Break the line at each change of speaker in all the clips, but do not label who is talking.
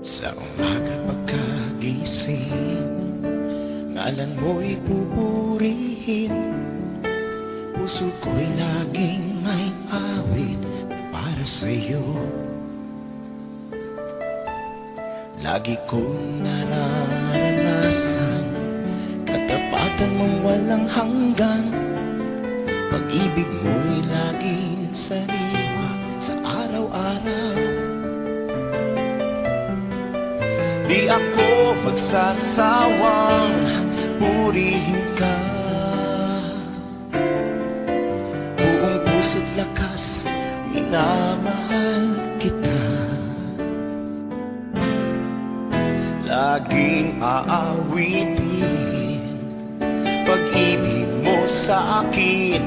Sa umaga pagkagising, ngalan mo'y pupurihin. Puso ko'y laging may awit para sa'yo. Lagi kong nararanasan katapatan mong walang hanggan. Pag-ibig mo'y laging sariwa sa araw-araw. Di ako magsasawang purihin ka. Buong puso't lakas, minamahal kita. Laging aawitin pag-ibig mo sa akin,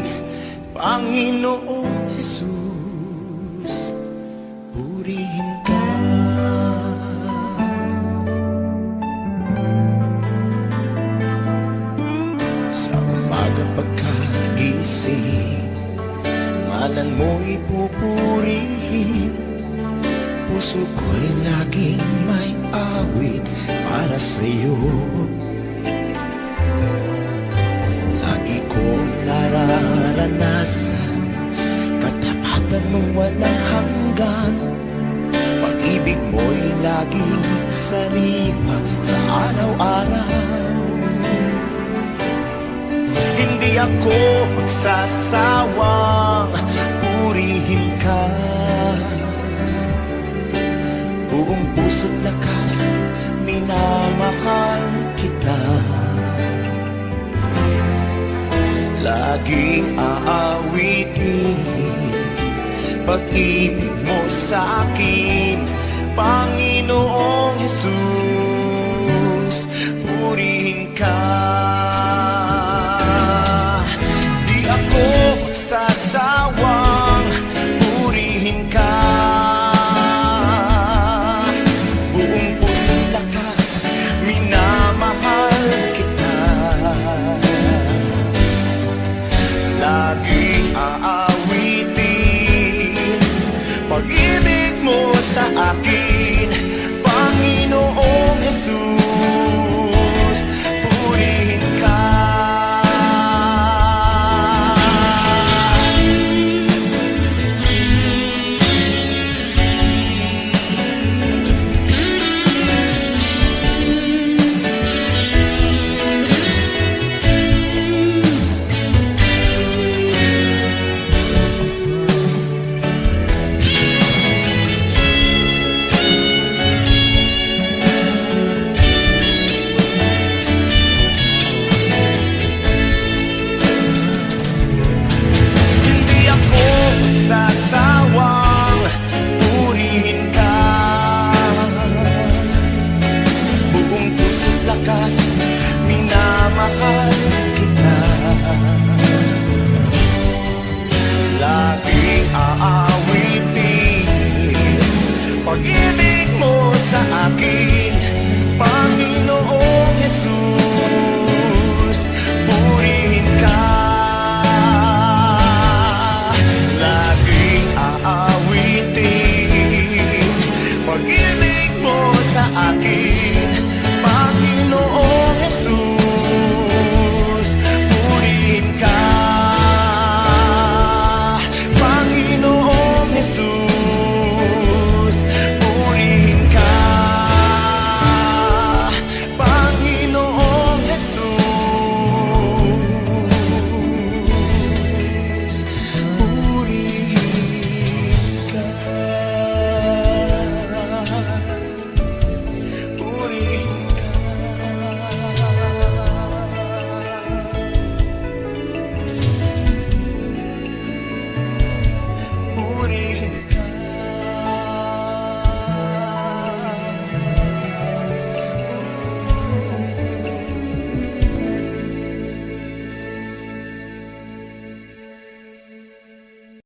Panginoong Jesus, purihin ka. Sa umaga pagkagising, ngalan mo'y pupurihin. Puso ko'y laging may awit para sa'yo. Lagi kong nararanasan katapatan mong walang hanggan. Pag-ibig mo'y laging sariwa sa araw-araw. Hindi ako magsasawang purihin ka. Buong puso't lakas, minamahal kita. Laging aawitin pag-ibig mo sa akin, Panginoong Jesus, purihin ka. Di ako magsasawang purihin ka. Laging aawitin pag-ibig mo sa akin, Panginoong Jesus, purihin ka. Sasawang purihin ka. Buong puso't lakas, minamahal kita. Laging aawitin pag-ibig mo sa akin, Panginoong Jesus, purihin ka. Pag-ibig mo sa akin, Panginoong Jesus.